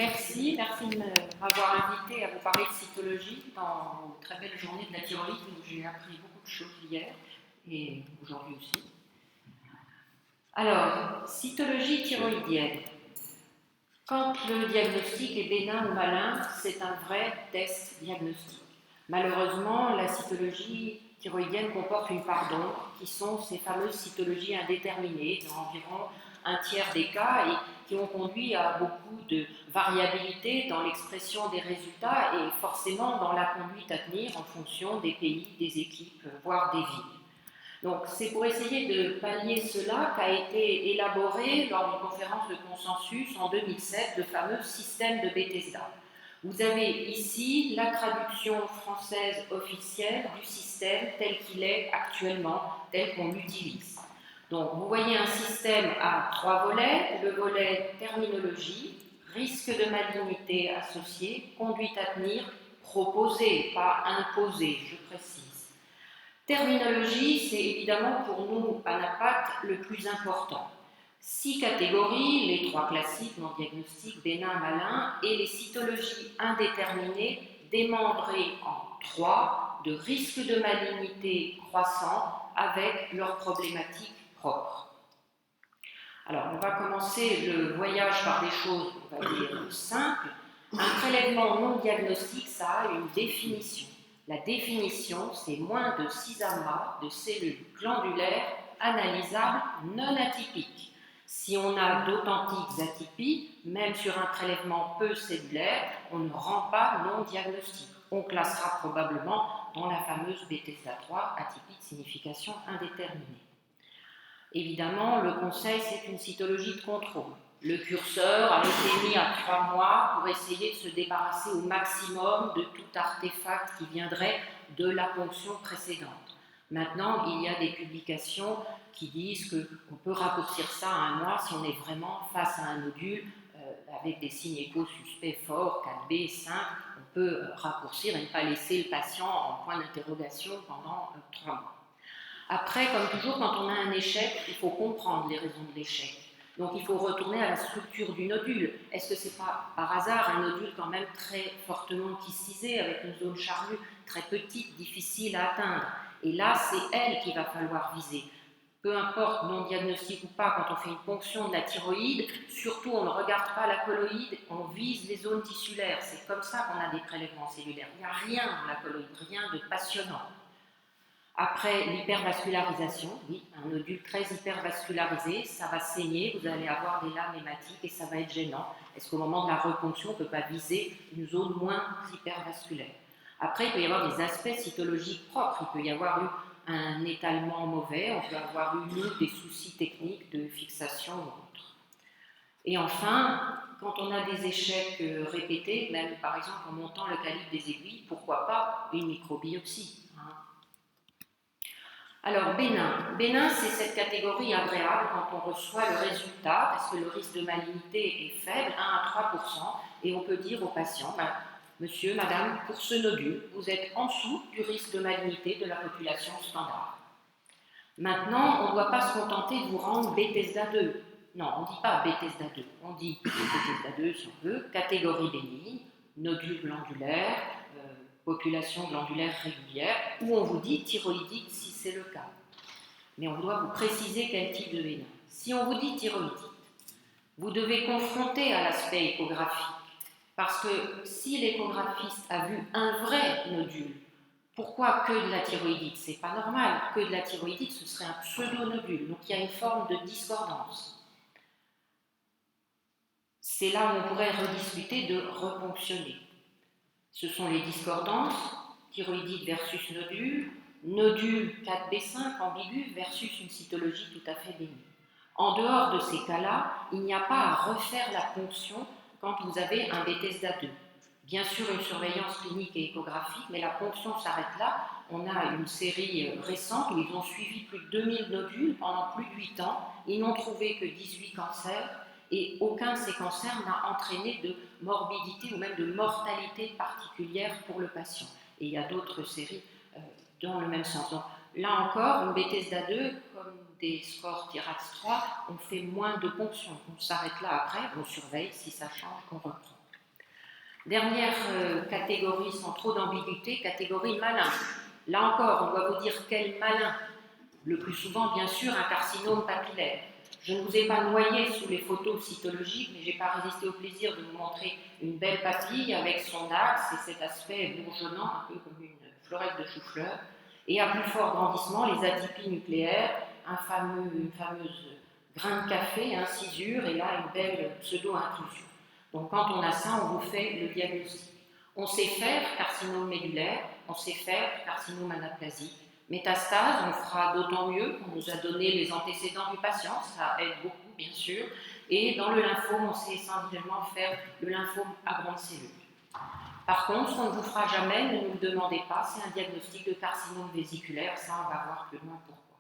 Merci de m'avoir invité à vous parler de cytologie dans vos très belle journée de la thyroïde où j'ai appris beaucoup de choses hier et aujourd'hui aussi. Alors, cytologie thyroïdienne. Quand le diagnostic est bénin ou malin, c'est un vrai test diagnostique. Malheureusement, la cytologie thyroïdienne comporte une part d'ombre, qui sont ces fameuses cytologies indéterminées, dans environ un tiers des cas, et qui ont conduit à beaucoup de variabilité dans l'expression des résultats et forcément dans la conduite à tenir en fonction des pays, des équipes, voire des villes. Donc c'est pour essayer de pallier cela qu'a été élaboré lors d'une conférence de consensus en 2007 le fameux système de Bethesda. Vous avez ici la traduction française officielle du système tel qu'il est actuellement, tel qu'on l'utilise. Donc vous voyez un système à 3 volets, le volet terminologie, risque de malignité associé, conduite à tenir, proposée, pas imposée, je précise. Terminologie, c'est évidemment pour nous un impact le plus important. 6 catégories, les 3 classiques, non diagnostic, bénin, malin, et les cytologies indéterminées, démembrées en 3 de risque de malignité croissant avec leurs problématiques propres. Alors, on va commencer le voyage par des choses, on va dire, simples. Un prélèvement non diagnostique, ça a une définition. La définition, c'est moins de 6 amas de cellules glandulaires analysables non atypiques. Si on a d'authentiques atypies, même sur un prélèvement peu cellulaire, on ne rend pas non diagnostique. On classera probablement dans la fameuse Bethesda 3, atypique signification indéterminée. Évidemment, le conseil, c'est une cytologie de contrôle. Le curseur a été mis à 3 mois pour essayer de se débarrasser au maximum de tout artefact qui viendrait de la ponction précédente. Maintenant, il y a des publications qui disent qu'on peut raccourcir ça à 1 mois si on est vraiment face à un nodule avec des signes échos suspects forts, 4B, 5, on peut raccourcir et ne pas laisser le patient en point d'interrogation pendant 3 mois. Après, comme toujours, quand on a un échec, il faut comprendre les raisons de l'échec. Donc il faut retourner à la structure du nodule. Est-ce que c'est pas par hasard un nodule quand même très fortement kystisé, avec une zone charnue très petite, difficile à atteindre? Et là, c'est elle qu'il va falloir viser. Peu importe, non diagnostic ou pas, quand on fait une ponction de la thyroïde, surtout on ne regarde pas la colloïde, on vise les zones tissulaires. C'est comme ça qu'on a des prélèvements cellulaires. Il n'y a rien dans la colloïde, rien de passionnant. Après l'hypervascularisation, oui, un nodule très hypervascularisé, ça va saigner, vous allez avoir des lames hématiques et ça va être gênant. Est-ce qu'au moment de la reponction, on ne peut pas viser une zone moins hypervasculaire? Après, il peut y avoir des aspects cytologiques propres. Il peut y avoir eu un étalement mauvais, on peut avoir eu des soucis techniques de fixation ou autre. Et enfin, quand on a des échecs répétés, même par exemple en montant le calibre des aiguilles, pourquoi pas une microbiopsie? Alors, bénin. Bénin, c'est cette catégorie agréable quand on reçoit le résultat, parce que le risque de malignité est faible, 1 à 3%, et on peut dire au patient, monsieur, madame, pour ce nodule, vous êtes en dessous du risque de malignité de la population standard. Maintenant, on ne doit pas se contenter de vous rendre Bethesda 2. Non, on ne dit pas Bethesda 2, on dit Bethesda 2 si on veut, catégorie bénigne, nodule glandulaire, population glandulaire régulière, ou on vous dit thyroïdite si c'est le cas. Mais on doit vous préciser quel type de bénin. Si on vous dit thyroïdite, vous devez confronter à l'aspect échographique, parce que si l'échographiste a vu un vrai nodule, pourquoi que de la thyroïdite? C'est pas normal. Que de la thyroïdite, ce serait un pseudo-nodule. Donc il y a une forme de discordance. C'est là où on pourrait rediscuter de reponctionner. Ce sont les discordances, thyroïdite versus nodule, nodule 4B5 ambigu versus une cytologie tout à fait bénigne. En dehors de ces cas-là, il n'y a pas à refaire la ponction quand vous avez un Bethesda 2. Bien sûr, une surveillance clinique et échographique, mais la ponction s'arrête là. On a une série récente où ils ont suivi plus de 2000 nodules pendant plus de 8 ans. Ils n'ont trouvé que 18 cancers et aucun de ces cancers n'a entraîné de morbidité ou même de mortalité particulière pour le patient. Et il y a d'autres séries dans le même sens. Donc, là encore, une Bethesda 2, comme des scores TIRAX 3, on fait moins de ponctions. On s'arrête là après, on surveille, si ça change, on reprend. Dernière catégorie sans trop d'ambiguïté, catégorie malin. Là encore, on doit vous dire quel malin. Le plus souvent, bien sûr, un carcinome papillaire. Je ne vous ai pas noyé sous les photos cytologiques, mais je n'ai pas résisté au plaisir de vous montrer une belle papille avec son axe et cet aspect bourgeonnant, un peu comme une fleurette de chou-fleur. Et à plus fort grandissement, les atypies nucléaires, une fameuse grain de café, incisure, et là, une belle pseudo-inclusion. Donc quand on a ça, on vous fait le diagnostic. On sait faire carcinome médulaire, on sait faire carcinome anaplasique. Métastase, on fera d'autant mieux qu'on nous a donné les antécédents du patient, ça aide beaucoup bien sûr. Et dans le lymphome, on sait essentiellement faire le lymphome à grandes cellules. Par contre, ce qu'on ne vous fera jamais, ne nous le demandez pas, c'est un diagnostic de carcinome vésiculaire, ça on va voir plus loin pourquoi.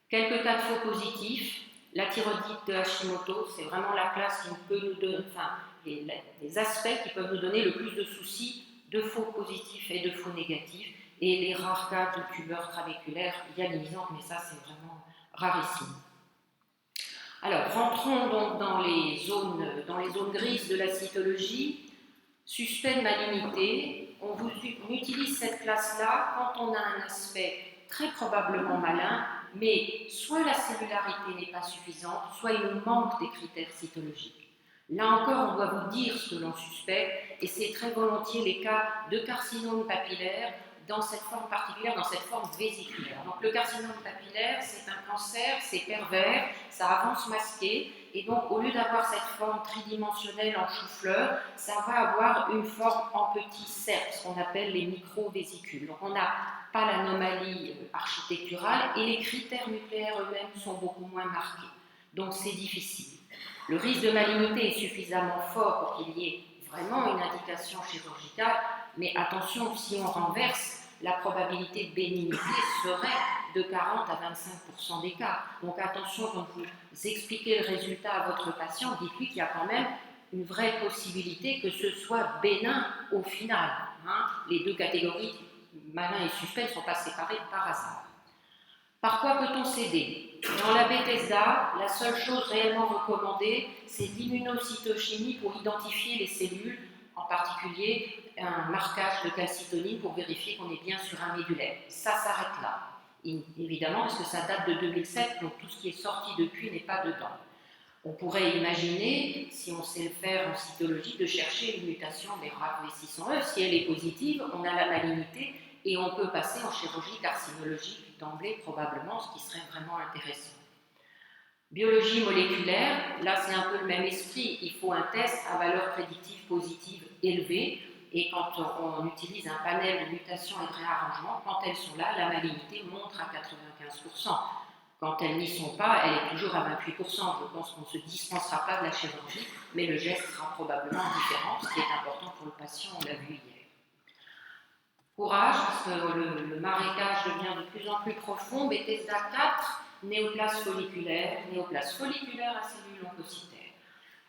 Quelques cas de faux positifs. La thyroïdite de Hashimoto, c'est vraiment la classe qui peut nous donner, enfin, les aspects qui peuvent nous donner le plus de soucis de faux positifs et de faux négatifs. Et les rares cas de tumeurs trabéculaires hyalinisantes, mais ça c'est vraiment rarissime. Alors, rentrons donc dans les zones grises de la cytologie. Suspect de malignité, on utilise cette classe-là quand on a un aspect très probablement malin, mais soit la cellularité n'est pas suffisante, soit il nous manque des critères cytologiques. Là encore, on doit vous dire ce que l'on suspecte, et c'est très volontiers les cas de carcinome papillaire dans cette forme particulière, dans cette forme vésiculaire. Donc le carcinome papillaire, c'est un cancer, c'est pervers, ça avance masqué, et donc au lieu d'avoir cette forme tridimensionnelle en chou-fleur, ça va avoir une forme en petit cercle, ce qu'on appelle les micro-vésicules. Donc on n'a pas l'anomalie architecturale, et les critères nucléaires eux-mêmes sont beaucoup moins marqués. Donc c'est difficile. Le risque de malignité est suffisamment fort pour qu'il y ait vraiment une indication chirurgicale, mais attention, si on renverse, la probabilité de bénignité serait de 40 à 25% des cas. Donc attention, quand vous expliquez le résultat à votre patient, dites-lui qu'il y a quand même une vraie possibilité que ce soit bénin au final. Les deux catégories, malin et suspect, ne sont pas séparées par hasard. Par quoi peut-on s'aider? Dans la Bethesda, la seule chose réellement recommandée, c'est l'immunocytochimie pour identifier les cellules, en particulier un marquage de calcitonin pour vérifier qu'on est bien sur un médulaire. Ça s'arrête là, évidemment, parce que ça date de 2007, donc tout ce qui est sorti depuis n'est pas dedans. On pourrait imaginer, si on sait le faire en cytologie, de chercher une mutation des RAV600E. Si elle est positive, on a la malignité et on peut passer en chirurgie carcinologique d'emblée, probablement, ce qui serait vraiment intéressant. Biologie moléculaire, là c'est un peu le même esprit, il faut un test à valeur prédictive positive élevée, et quand on utilise un panel de mutations et de réarrangements, quand elles sont là, la malignité monte à 95%. Quand elles n'y sont pas, elle est toujours à 28%. Je pense qu'on ne se dispensera pas de la chirurgie, mais le geste sera probablement différent, ce qui est important pour le patient, on l'a vu hier. Courage, parce que le marécage devient de plus en plus profond. Bethesda 4, néoplaste folliculaire à cellules oncocytaires.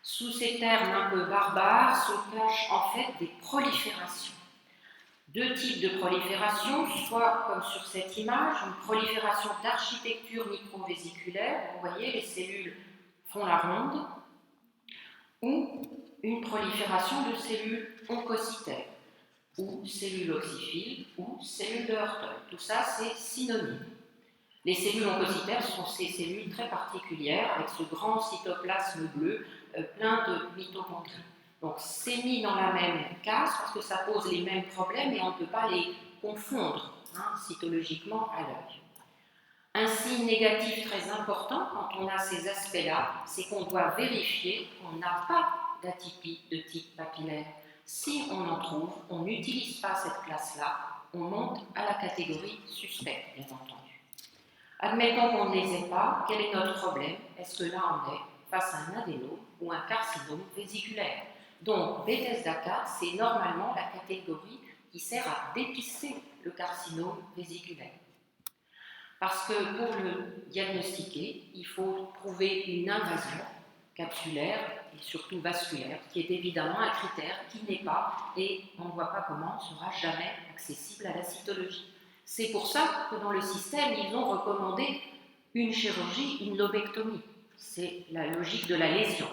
Sous ces termes un peu barbares se cachent en fait des proliférations. Deux types de prolifération, soit comme sur cette image, une prolifération d'architecture microvésiculaire, vous voyez les cellules font la ronde, ou une prolifération de cellules oncocytaires, ou cellules oxyphiles, ou cellules de Hurtel. Tout ça, c'est synonyme. Les cellules oncocytaires sont ces cellules très particulières, avec ce grand cytoplasme bleu, plein de mitochondries. Donc c'est mis dans la même case parce que ça pose les mêmes problèmes et on ne peut pas les confondre cytologiquement à l'œil. Un signe négatif très important quand on a ces aspects-là, c'est qu'on doit vérifier qu'on n'a pas d'atypie de type papillaire. Si on en trouve, on n'utilise pas cette classe-là, on monte à la catégorie suspecte, bien entendu. Admettons qu'on ne les ait pas, quel est notre problème? Est-ce que là on est face à un adénome ou un carcinome vésiculaire? Donc, Bethesda 4, c'est normalement la catégorie qui sert à dépister le carcinome vésiculaire. Parce que pour le diagnostiquer, il faut prouver une invasion capsulaire et surtout vasculaire, qui est évidemment un critère qui n'est pas, et on ne voit pas comment, sera jamais accessible à la cytologie. C'est pour ça que dans le système, ils ont recommandé une chirurgie, une lobectomie. C'est la logique de la lésion.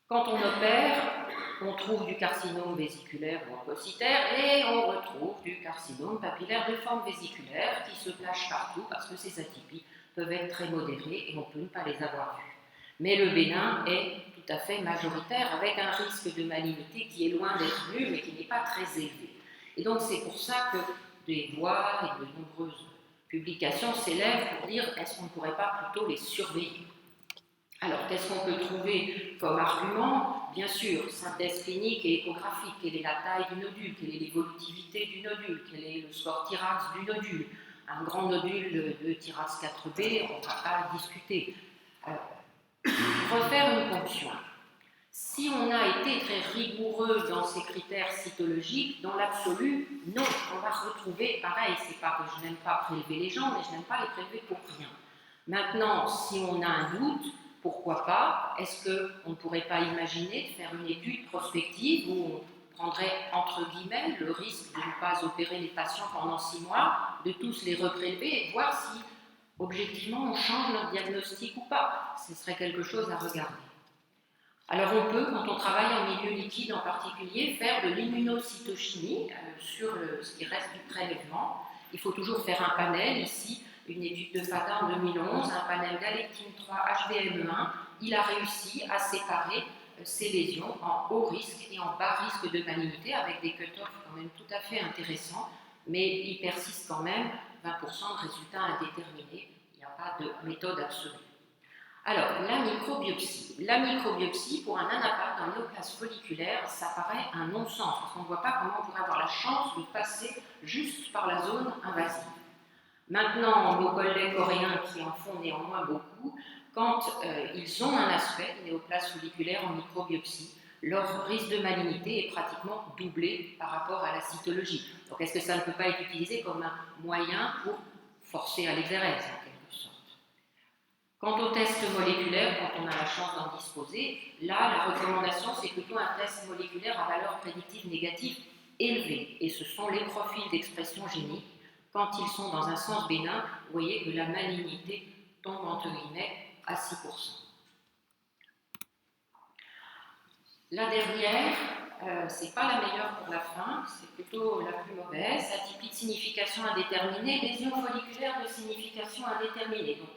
Quand on opère, on trouve du carcinome vésiculaire ou oncocytaire et on retrouve du carcinome papillaire de forme vésiculaire qui se cache partout parce que ces atypies peuvent être très modérées et on peut ne pas les avoir vues. Mais le bénin est tout à fait majoritaire avec un risque de malignité qui est loin d'être nul mais qui n'est pas très élevé. Et donc c'est pour ça que des voix et de nombreuses publications s'élèvent pour dire est-ce qu'on ne pourrait pas plutôt les surveiller? Alors, qu'est-ce qu'on peut trouver comme argument? Bien sûr, synthèse clinique et échographique. Quelle est la taille du nodule? Quelle est l'évolutivité du nodule? Quel est le score Tirax du nodule? Un grand nodule de Tirax 4B, on ne va pas discuter. Refaire une ponction. Si on a été très rigoureux dans ces critères cytologiques, dans l'absolu, non, on va retrouver, pareil, c'est pas que je n'aime pas prélever les gens, mais je n'aime pas les prélever pour rien. Maintenant, si on a un doute, pourquoi pas? Est-ce qu'on ne pourrait pas imaginer de faire une étude prospective où on prendrait, entre guillemets, le risque de ne pas opérer les patients pendant 6 mois, de tous les reprélever et voir si, objectivement, on change notre diagnostic ou pas? Ce serait quelque chose à regarder. Alors on peut, quand on travaille en milieu liquide en particulier, faire de l'immunocytochimie sur ce qui reste du prélèvement. Il faut toujours faire un panel, ici, une étude de Fada en 2011, un panel galectine 3 HbM1. Il a réussi à séparer ces lésions en haut risque et en bas risque de malignité avec des cut-offs quand même tout à fait intéressants, mais il persiste quand même 20% de résultats indéterminés. Il n'y a pas de méthode absolue. Alors, la microbiopsie. La microbiopsie, pour un anapathe d'un néoplaste folliculaire, ça paraît un non-sens, parce qu'on ne voit pas comment on pourrait avoir la chance de passer juste par la zone invasive. Maintenant, nos collègues coréens qui en font néanmoins beaucoup, quand ils ont un aspect néoplaste folliculaire en microbiopsie, leur risque de malignité est pratiquement doublé par rapport à la cytologie. Donc, est-ce que ça ne peut pas être utilisé comme un moyen pour forcer à l'exérèse, en quelque sorte? Quant au test moléculaire, quand on a la chance d'en disposer, là, la recommandation, c'est plutôt un test moléculaire à valeur prédictive négative élevée. Et ce sont les profils d'expression génique. Quand ils sont dans un sens bénin, vous voyez que la malignité tombe entre guillemets à 6%. La dernière, c'est pas la meilleure pour la fin, c'est plutôt la plus mauvaise. Atypie de signification indéterminée, lésion folliculaire de signification indéterminée. Donc,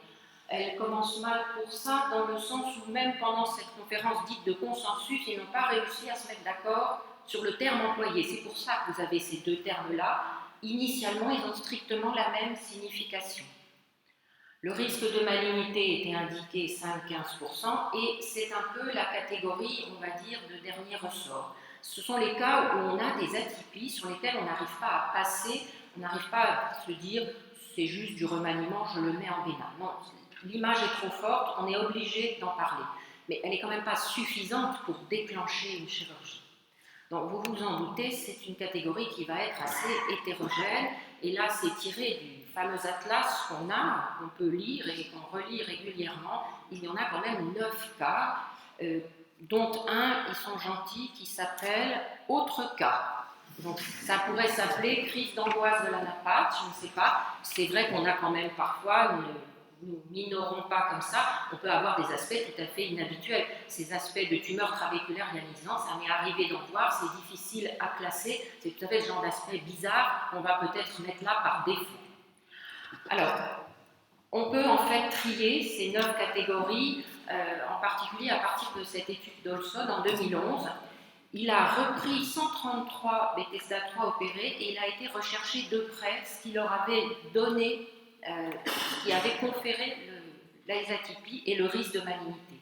elle commence mal pour ça, dans le sens où même pendant cette conférence dite de consensus, ils n'ont pas réussi à se mettre d'accord sur le terme employé. C'est pour ça que vous avez ces deux termes-là. Initialement, ils ont strictement la même signification. Le risque de malignité était indiqué 5-15% et c'est un peu la catégorie, on va dire, de dernier ressort. Ce sont les cas où on a des atypies sur lesquelles on n'arrive pas à passer, on n'arrive pas à se dire c'est juste du remaniement, je le mets en bénin. Non, l'image est trop forte, on est obligé d'en parler. Mais elle n'est quand même pas suffisante pour déclencher une chirurgie. Donc vous vous en doutez, c'est une catégorie qui va être assez hétérogène. Et là, c'est tiré du fameux atlas qu'on peut lire et qu'on relit régulièrement. Il y en a quand même 9 cas, dont un, ils sont gentils, qui s'appelle « Autre cas ». Donc ça pourrait s'appeler « Crise d'angoisse de l'anapathe », je ne sais pas. C'est vrai qu'on a quand même parfois... Nous minorons pas comme ça, on peut avoir des aspects tout à fait inhabituels. Ces aspects de tumeur trabéculaire ionisant, ça m'est arrivé d'en voir, c'est difficile à classer, c'est tout à fait ce genre d'aspect bizarre qu'on va peut-être mettre là par défaut. Alors, on peut en fait trier ces 9 catégories, en particulier à partir de cette étude d'Olson en 2011. Il a repris 133 Bethesda 3 opérés et il a été recherché de près ce qui leur avait donné qui avait conféré les atypies et le risque de malignité.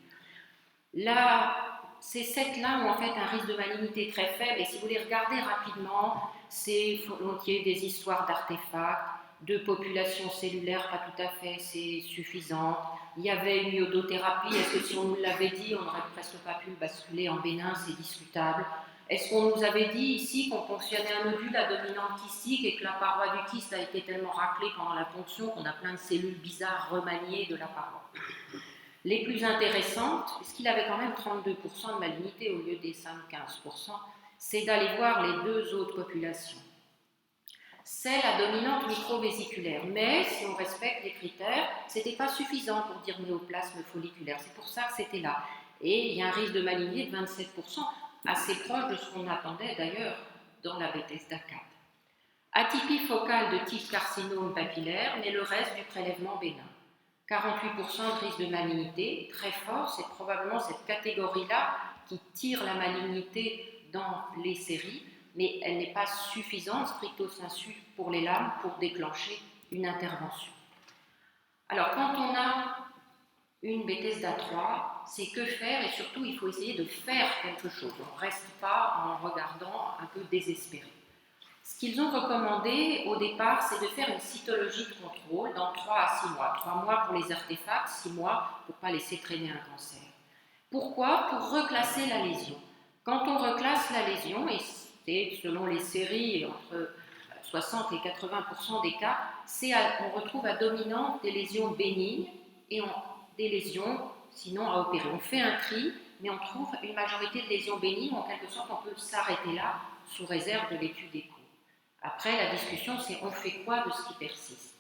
Là, ces 7-là ont en fait un risque de malignité très faible, et si vous les regardez rapidement, c'est volontiers des histoires d'artefacts, de populations cellulaires pas tout à fait, c'est suffisant. Il y avait une iodothérapie, est-ce que si on nous l'avait dit, on n'aurait presque pas pu le basculer en bénin, c'est discutable. Est-ce qu'on nous avait dit ici qu'on ponctionnait un nodule à dominante kystique et que la paroi du kyste a été tellement raclée pendant la ponction qu'on a plein de cellules bizarres remaniées de la paroi? Les plus intéressantes, puisqu'il avait quand même 32% de malignité au lieu des 5-15%, c'est d'aller voir les 2 autres populations. C'est la dominante microvésiculaire, mais si on respecte les critères, ce n'était pas suffisant pour dire néoplasme folliculaire, c'est pour ça que c'était là. Et il y a un risque de malignité de 27%. assez proche de ce qu'on attendait d'ailleurs dans la Bethesda 4. Atypie focale de type carcinome papillaire, mais le reste du prélèvement bénin. 48% de risque de malignité, très fort, c'est probablement cette catégorie-là qui tire la malignité dans les séries, mais elle n'est pas suffisante, stricto sensu, pour les lames pour déclencher une intervention. Alors, quand on a une Bethesda 3, c'est que faire, et surtout, il faut essayer de faire quelque chose. On ne reste pas en regardant un peu désespéré. Ce qu'ils ont recommandé au départ, c'est de faire une cytologie de contrôle dans 3 à 6 mois. 3 mois pour les artefacts, 6 mois pour ne pas laisser traîner un cancer. Pourquoi? Pour reclasser la lésion. Quand on reclasse la lésion, et c'est selon les séries, entre 60 et 80% des cas, on retrouve à dominante des lésions bénignes et des lésions sinon à opérer. On fait un tri, mais on trouve une majorité de lésions bénignes. En quelque sorte, on peut s'arrêter là sous réserve de l'étude écho. Après, la discussion, c'est on fait quoi de ce qui persiste?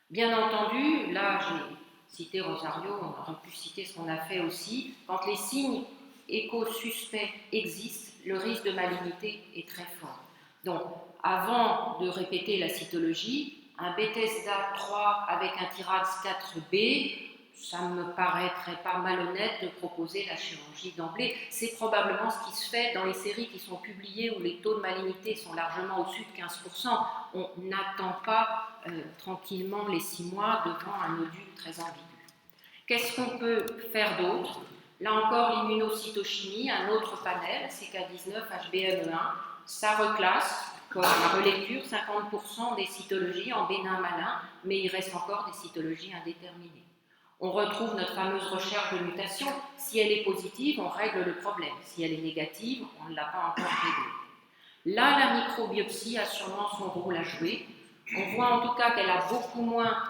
Bien entendu, là, j'ai cité Rosario, on aurait pu citer ce qu'on a fait aussi. Quand les signes éco-suspects existent, le risque de malignité est très fort. Donc, avant de répéter la cytologie, un Bethesda 3 avec un Tirax 4B, ça ne me paraîtrait pas malhonnête de proposer la chirurgie d'emblée. C'est probablement ce qui se fait dans les séries qui sont publiées où les taux de malignité sont largement au-dessus de 15%. On n'attend pas tranquillement les 6 mois devant un nodule très ambigu. Qu'est-ce qu'on peut faire d'autre? Là encore, l'immunocytochimie, un autre panel, CK19, HBM1, ça reclasse comme la relecture 50% des cytologies en bénin malin, mais il reste encore des cytologies indéterminées. On retrouve notre fameuse recherche de mutation. Si elle est positive, on règle le problème. Si elle est négative, on ne l'a pas encore réglé. Là, la microbiopsie a sûrement son rôle à jouer. On voit en tout cas qu'elle a beaucoup moins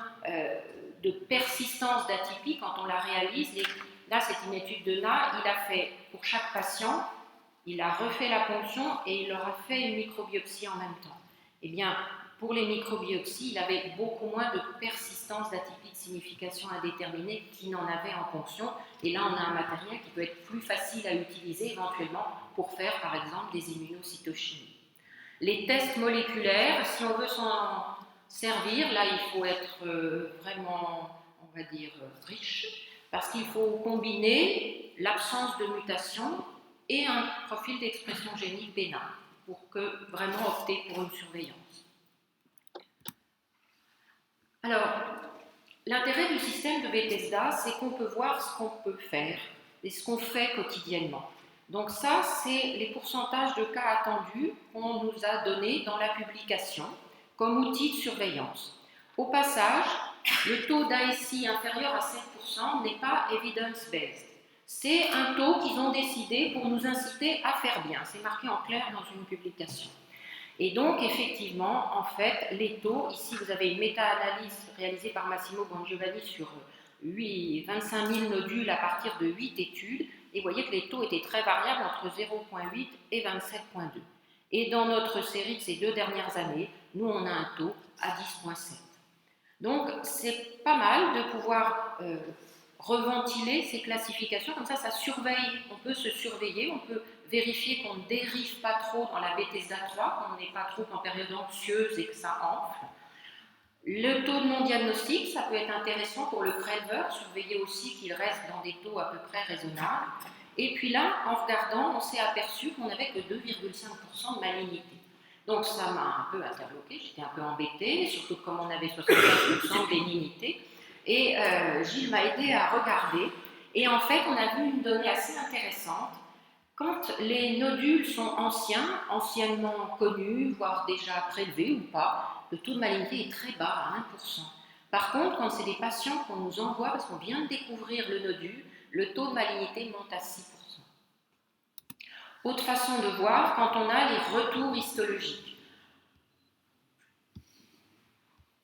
de persistance d'atypie quand on la réalise. Et là, c'est une étude de Na. Il a fait pour chaque patient, il a refait la ponction et il leur a fait une microbiopsie en même temps. Eh bien, pour les microbiopsies, il avait beaucoup moins de persistance d'atypie de signification indéterminée qu'il n'en avait en ponction. Et là, on a un matériel qui peut être plus facile à utiliser éventuellement pour faire, par exemple, des immunocytochimies. Les tests moléculaires, si on veut s'en servir, là, il faut être vraiment, on va dire, riche, parce qu'il faut combiner l'absence de mutation et un profil d'expression génique bénin pour que vraiment opter pour une surveillance. Alors, l'intérêt du système de Bethesda, c'est qu'on peut voir ce qu'on peut faire et ce qu'on fait quotidiennement. Donc ça, c'est les pourcentages de cas attendus qu'on nous a donnés dans la publication comme outil de surveillance. Au passage, le taux d'ASI inférieur à 7% n'est pas evidence-based. C'est un taux qu'ils ont décidé pour nous inciter à faire bien. C'est marqué en clair dans une publication. Et donc, effectivement, en fait, les taux, ici vous avez une méta-analyse réalisée par Massimo Bongiovanni sur 25 000 nodules à partir de 8 études, et vous voyez que les taux étaient très variables entre 0,8 et 27,2. Et dans notre série de ces 2 dernières années, nous on a un taux à 10,7. Donc, c'est pas mal de pouvoir reventiler ces classifications, comme ça surveille, on peut se surveiller, on peut vérifier qu'on ne dérive pas trop dans la Bethesda 3, qu'on n'est pas trop en période anxieuse et que ça enfle. Le taux de non-diagnostic, ça peut être intéressant pour le préleveur, surveiller aussi qu'il reste dans des taux à peu près raisonnables. Et puis là, en regardant, on s'est aperçu qu'on n'avait que 2,5% de malignité. Donc ça m'a un peu interloqué, j'étais un peu embêtée, surtout comme on avait 75% de bénignité. Et Gilles m'a aidé à regarder. Et en fait, on a vu une donnée assez intéressante. Quand les nodules sont anciens, anciennement connus, voire déjà prélevés ou pas, le taux de malignité est très bas, à 1%. Par contre, quand c'est des patients qu'on nous envoie parce qu'on vient de découvrir le nodule, le taux de malignité monte à 6%. Autre façon de voir, quand on a les retours histologiques.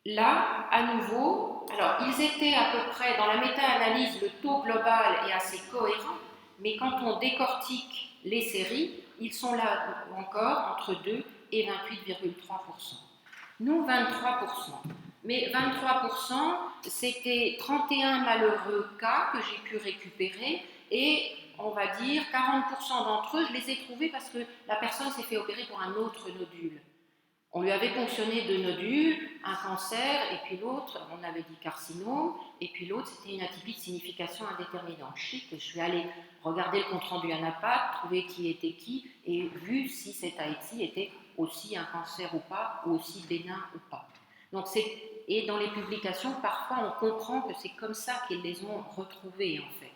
Là, à nouveau, alors ils étaient à peu près, dans la méta-analyse, le taux global est assez cohérent, mais quand on décortique les séries, ils sont là encore entre 2 et 28,3%. Nous, 23%. Mais 23%, c'était 31 malheureux cas que j'ai pu récupérer et on va dire 40% d'entre eux, je les ai trouvés parce que la personne s'est fait opérer pour un autre nodule. On lui avait ponctionné 2 nodules, un cancer, et puis l'autre, on avait dit carcinome, et puis l'autre, c'était une atypie de signification indéterminante. Chic, je suis allée regarder le compte-rendu ANAPAT, trouver qui était qui, et vu si cet AITI était aussi un cancer ou pas, ou aussi bénin ou pas. Donc et dans les publications, parfois, on comprend que c'est comme ça qu'ils les ont retrouvés, en fait.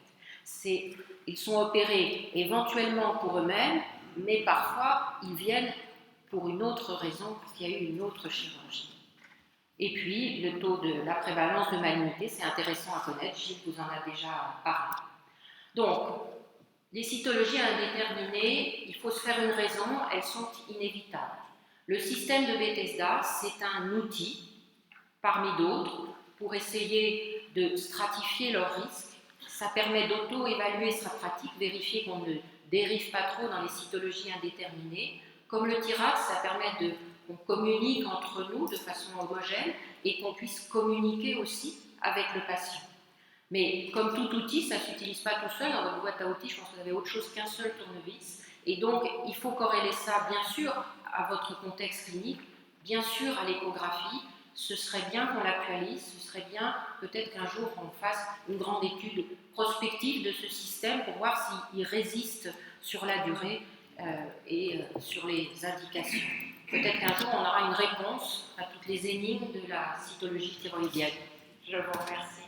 Ils sont opérés éventuellement pour eux-mêmes, mais parfois, ils viennent pour une autre raison, parce qu'il y a eu une autre chirurgie. Et puis, le taux de la prévalence de malignité, c'est intéressant à connaître, Gilles vous en a déjà parlé. Donc, les cytologies indéterminées, il faut se faire une raison, elles sont inévitables. Le système de Bethesda, c'est un outil, parmi d'autres, pour essayer de stratifier leurs risques. Ça permet d'auto-évaluer sa pratique, vérifier qu'on ne dérive pas trop dans les cytologies indéterminées. Comme le TIRAC, ça permet qu'on communique entre nous de façon homogène et qu'on puisse communiquer aussi avec le patient. Mais comme tout outil, ça ne s'utilise pas tout seul. Dans votre boîte à outils, je pense que vous avez autre chose qu'un seul tournevis. Et donc, il faut corréler ça, bien sûr, à votre contexte clinique, bien sûr à l'échographie. Ce serait bien qu'on l'actualise, ce serait bien peut-être qu'un jour on fasse une grande étude prospective de ce système pour voir s'il résiste sur la durée et sur les indications. Peut-être qu'un jour on aura une réponse à toutes les énigmes de la cytologie thyroïdienne. Je vous remercie.